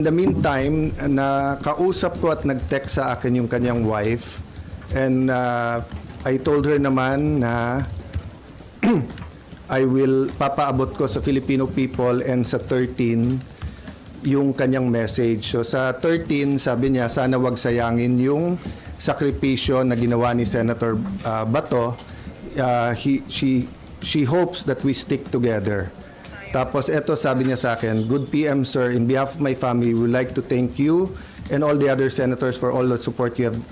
In the meantime, nakausap ko at nag-text sa akin yung kanyang wife, and I told her naman na I will papaabot ko sa Filipino people and sa 13 yung kanyang message. So sa 13, sabi niya, sana wag sayangin yung sakripisyo na ginawa ni Senator Bato. She hopes that we stick together. Tapos eto, sabi niya sa akin, "Good PM, sir. In behalf of my family, we would like to thank you and all the other senators for all the support you have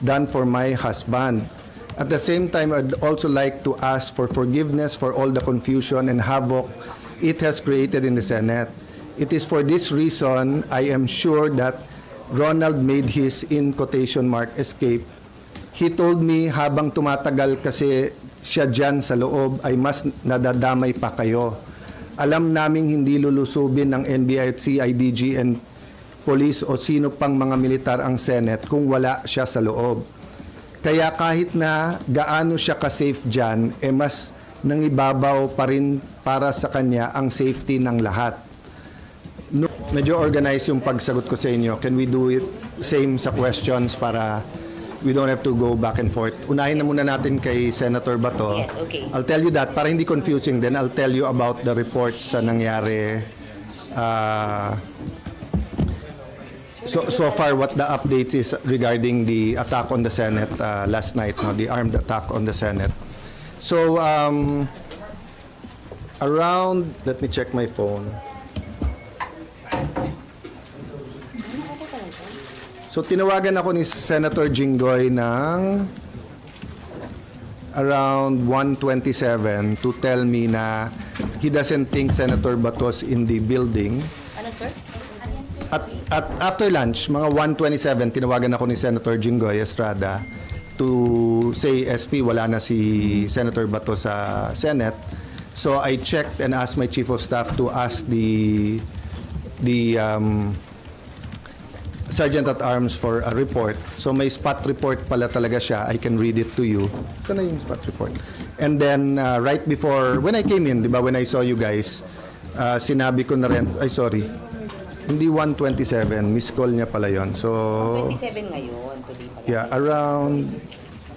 done for my husband. At the same time, I'd also like to ask for forgiveness for all the confusion and havoc it has created in the Senate. It is for this reason I am sure that Ronald made his, in quotation mark, escape. He told me habang tumatagal kasi siya dyan sa loob ay mas nadadamay pa kayo. Alam naming hindi lulusubin ng NBI at CIDG and police o sino pang mga militar ang Senate kung wala siya sa loob. Kaya kahit na gaano siya ka-safe dyan, mas nangibabaw pa rin para sa kanya ang safety ng lahat." Medyo organized yung pagsagot ko sa inyo. Can we do it same sa questions para we don't have to go back and forth? Unahin na muna natin kay Senator Bato. Yes, okay. I'll tell you that. Para hindi confusing din, I'll tell you about the reports sa nangyari. So far, what the updates is regarding the attack on the Senate last night, no, the armed attack on the Senate. So, around, let me check my phone. So, tinawagan ako ni Senator Jinggoy ng around 1:27 to tell me na he doesn't think Senator Bato's in the building. Ano, sir? At after lunch, mga 1:27, tinawagan ako ni Senator Jinggoy Estrada to say, SP, wala na si Senator Bato sa Senate. So I checked and asked my Chief of Staff to ask the Sergeant at Arms for a report. So may spot report pala talaga siya. I can read it to you. Ito na yung spot report. And then right before, when I came in, di ba, when I saw you guys, sinabi ko na rin, ay sorry, hindi 1:27, miss call niya pala yon. So, 27 ngayon. Tuloy pala. yeah, around,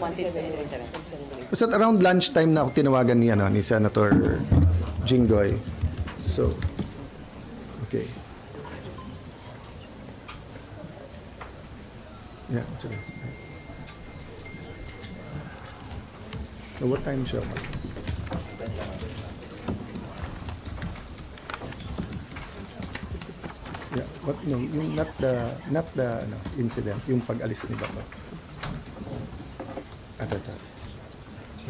27. basta around lunchtime na ako tinawagan ni Senator Jinggoy. So, okay. Yeah, so that's fine. So what time siya? Yeah, what, no, yung not the incident, yung pag-alis ni Bato. Ito.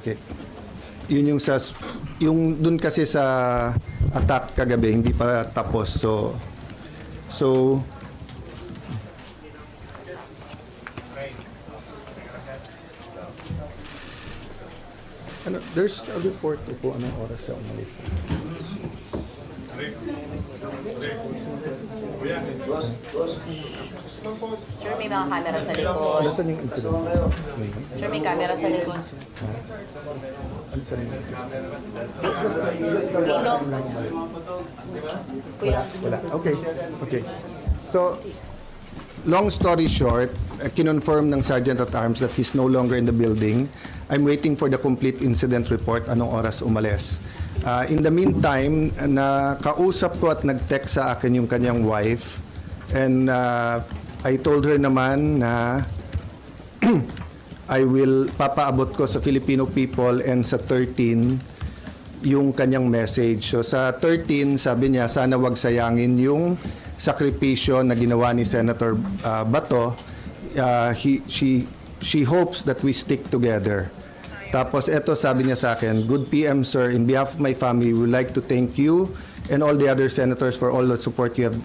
Okay. Yun yung dun kasi sa attack kagabi, hindi pa tapos. So there's a report po anong oras siya umalis. Sir, may mga camera sa likod. Nasaan yung incident? Sir, may camera sa likod. Ano sa yung incident? Dito. Kuya. Wala. Okay. So, long story short, kinonfirm ng Sergeant at Arms that he's no longer in the building. I'm waiting for the complete incident report, anong oras umalis. In the meantime, nakausap ko at nag-text sa akin yung kanyang wife, and I told her naman na I will papaabot ko sa Filipino people and sa 13 yung kanyang message. So sa 13, sabi niya, sana wag sayangin yung sakripisyo na ginawa ni Senator Bato. She hopes that we stick together. Tapos eto, sabi niya sa akin, "Good PM, sir. In behalf of my family, we would like to thank you and all the other senators for all the support you have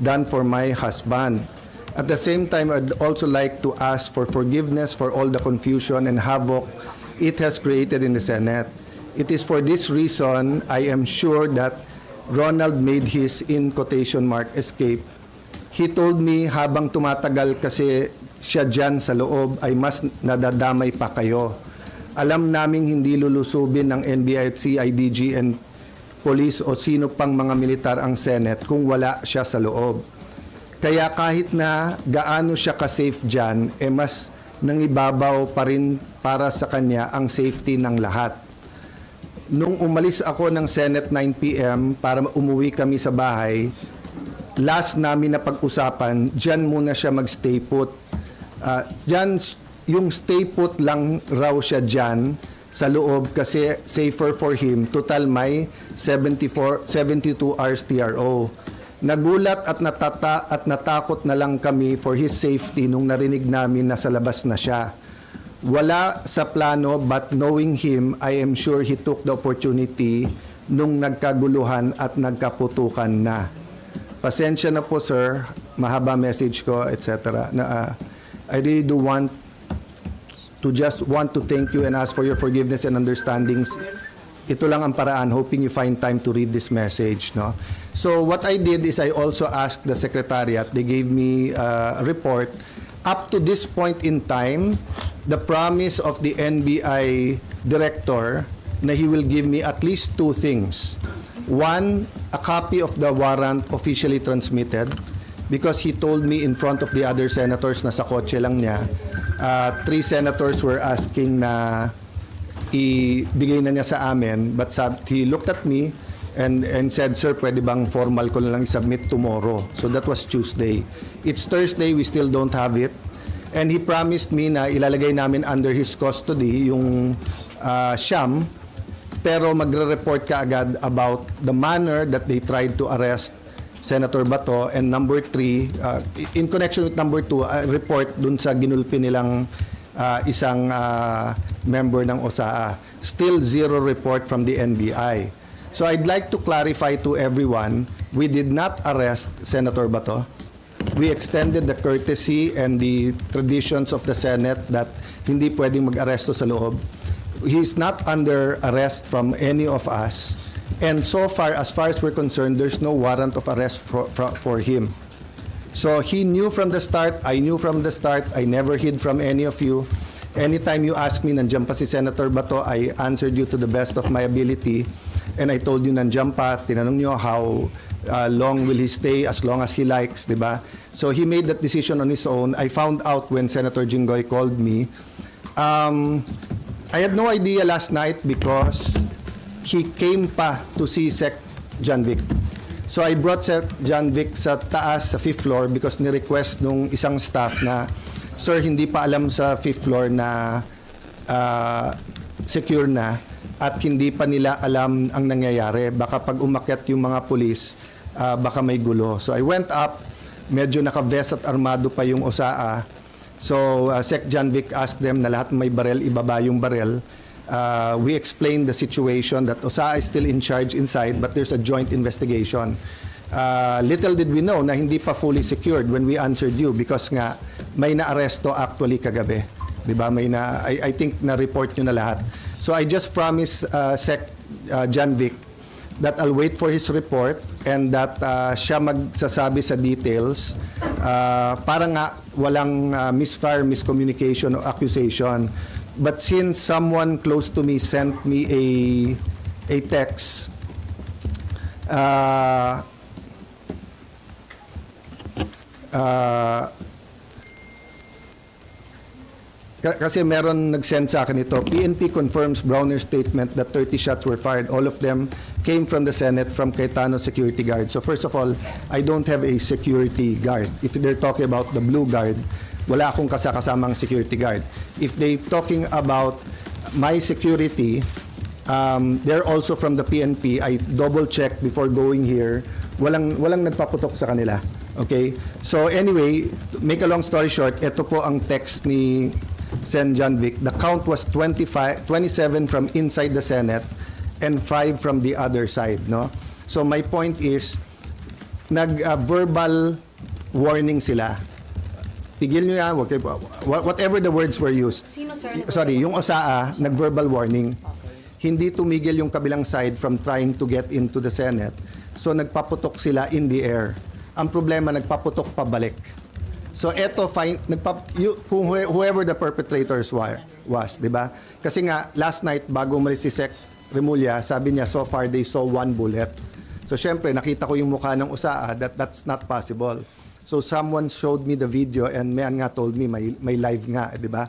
done for my husband. At the same time, I'd also like to ask for forgiveness for all the confusion and havoc it has created in the Senate. It is for this reason I am sure that Ronald made his, in quotation mark, escape. He told me habang tumatagal kasi siya dyan sa loob ay mas nadadamay pa kayo. Alam naming hindi lulusubin ng NBI at CIDG and police o sino pang mga militar ang Senate kung wala siya sa loob. Kaya kahit na gaano siya ka-safe dyan, mas nangibabaw pa rin para sa kanya ang safety ng lahat. Nung umalis ako ng Senate 9 p.m. para umuwi kami sa bahay, last namin na pag-usapan, dyan muna siya mag-stay put. Dyan, yung stay put lang raw siya dyan sa loob kasi safer for him. Total may 72 hours TRO. Nagulat at natakot na lang kami for his safety nung narinig namin na sa labas na siya. Wala sa plano but knowing him, I am sure he took the opportunity nung nagkaguluhan at nagkaputukan na. Pasensya na po sir, mahaba message ko, etc. I really do want to thank you and ask for your forgiveness and understandings. Ito lang ang paraan, hoping you find time to read this message. No? So what I did is I also asked the Secretariat, they gave me a report. Up to this point in time, the promise of the NBI Director na he will give me at least two things. One, a copy of the warrant officially transmitted because he told me in front of the other senators na sa kotse lang niya, 3 senators were asking na ibigay na niya sa amin, but he looked at me and said, sir, pwede bang formal ko na lang i-submit tomorrow? So that was Tuesday. It's Thursday, we still don't have it. And he promised me na ilalagay namin under his custody yung Shyam, pero magre-report ka agad about the manner that they tried to arrest Senator Bato. And number 3, in connection with number 2, a report dun sa ginulpi nilang isang member ng OSAA. Still zero report from the NBI. So I'd like to clarify to everyone, we did not arrest Senator Bato. We extended the courtesy and the traditions of the Senate that hindi pwedeng mag-aresto sa loob. He's not under arrest from any of us. And so far as we're concerned, there's no warrant of arrest for him. So he knew from the start, I knew from the start, I never hid from any of you. Anytime you ask me, nandiyan pa si Senator Bato, I answered you to the best of my ability. And I told you, nandiyan pa, tinanong nyo how long will he stay, as long as he likes, di ba? So he made that decision on his own. I found out when Senator Jinggoy called me. I had no idea last night because he came pa to see Sec John Vic. So I brought Sec John Vic sa taas, sa 5th floor because ni-request nung isang staff na, sir, hindi pa alam sa 5th floor na secure na at hindi pa nila alam ang nangyayari. Baka pag umakyat yung mga pulis, baka may gulo. So I went up, medyo naka-vest at armado pa yung OSAA. So Sec John Vic asked them na lahat may barel, ibaba yung barel. We explained the situation that OSAA is still in charge inside but there's a joint investigation. Little did we know na hindi pa fully secured when we answered you because nga may na-aresto actually kagabi. Diba? I think na-report nyo na lahat. So I just promised Sec John Vic that I'll wait for his report and that siya magsasabi sa details para nga walang misfire, miscommunication o accusation. But since someone close to me sent me a text, kasi meron nag-send sa akin ito. PNP confirms Browner's statement that 30 shots were fired. All of them came from the Senate from Cayetano security guard. So first of all, I don't have a security guard. If they're talking about the blue guard, wala akong kasamang security guard. If they talking about my security, they're also from the PNP. I double-check before going here. Walang nagpaputok sa kanila. Okay? So anyway, make a long story short, ito po ang text ni Sen John Vic. The count was 27 from inside the Senate and 5 from the other side. No? So my point is, nag-verbal warning sila. Tigil nyo yan, whatever the words were used. Sino, sir? Sorry, yung OSAA, nag-verbal warning. Hindi tumigil yung kabilang side from trying to get into the Senate. So nagpaputok sila in the air. Ang problema, nagpaputok pabalik. So eto, whoever the perpetrators was, di ba? Kasi nga, last night, bago umalis si Sec Remulla, sabi niya, so far they saw 1 bullet. So syempre, nakita ko yung mukha ng OSAA, that's not possible. So someone showed me the video and Mayan nga told me may live nga, di ba?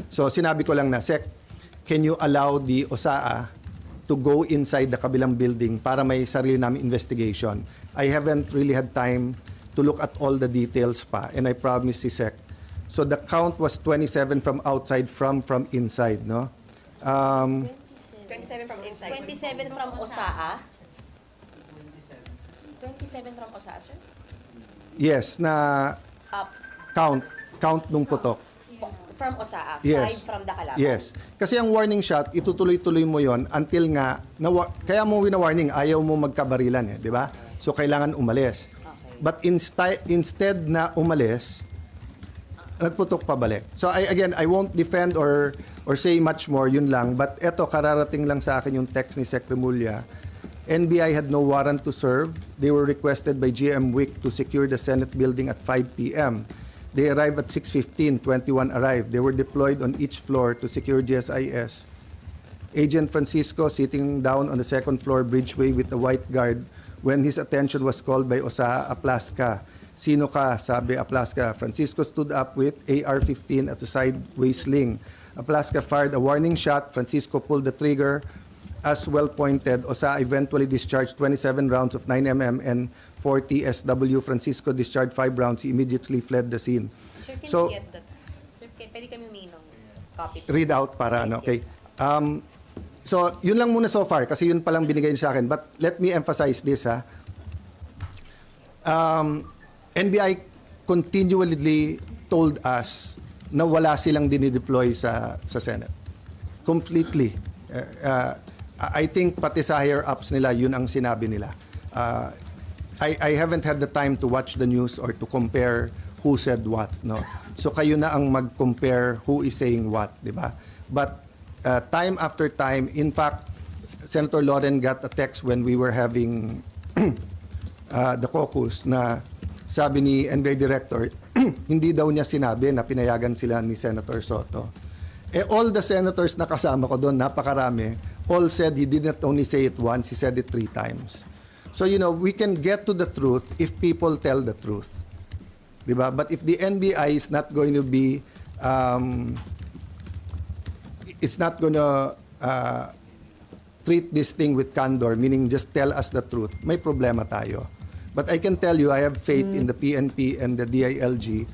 So sinabi ko lang na, Sec, can you allow the OSAA to go inside the kabilang building para may sarili namin investigation? I haven't really had time to look at all the details pa, and I promise si Sec. So the count was 27 from outside, from inside, no? 27 from inside. 27 from OSAA? 27 from OSAA, sir? Yes, na Up. count nung putok. From OSAA. Yes. 5 from the kalaban. Yes. Kasi ang warning shot, itutuloy-tuloy mo yon until nga, kaya mo wina-warning, ayaw mo magkabarilan, di ba? So, kailangan umalis. Okay. But instead na umalis, nagputok pabalik. So, I won't defend or say much more, yun lang. But eto, kararating lang sa akin yung text ni Sec Remulla. NBI had no warrant to serve. They were requested by GM WIC to secure the Senate building at 5 p.m. They arrived at 6:15, 21 arrived. They were deployed on each floor to secure GSIS. Agent Francisco sitting down on the second floor bridgeway with a white guard when his attention was called by OSAA Aplaska. Sino ka? Sabi Aplaska. Francisco stood up with AR-15 at the sideway sling. Aplaska fired a warning shot. Francisco pulled the trigger. As well pointed, OSAA eventually discharged 27 rounds of 9mm and 40 SW. Francisco discharged 5 rounds. He immediately fled the scene. Sir, can So- we get that? Sir, pwede kami humingi ng copy. Read out para ano, okay? So, yun lang muna so far kasi yun palang binigay niya sa akin. But let me emphasize this, ha. NBI continually told us na wala silang dinideploy sa Senate. Completely. I think pati sa higher ups nila, yun ang sinabi nila. I haven't had the time to watch the news or to compare who said what, no? So kayo na ang mag-compare who is saying what, di ba? But time after time, in fact, Senator Loren got a text when we were having the caucus na sabi ni NBI Director, hindi daw niya sinabi na pinayagan sila ni Senator Soto. All the senators na kasama ko doon, napakarami, all said he did not only say it once, he said it 3 times. So, we can get to the truth if people tell the truth. Diba? But if the NBI is not going to be, it's not going to treat this thing with candor, meaning just tell us the truth, may problema tayo. But I can tell you, I have faith in the PNP and the DILG.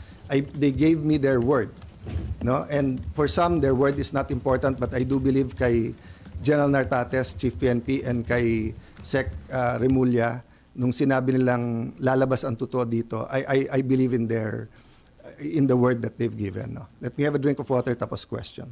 They gave me their word. No? And for some, their word is not important, but I do believe kay General Nartates, Chief PNP, and kay Sec Remulla, nung sinabi nilang lalabas ang totoo dito, I believe in the word that they've given. No? Let me have a drink of water, tapos question.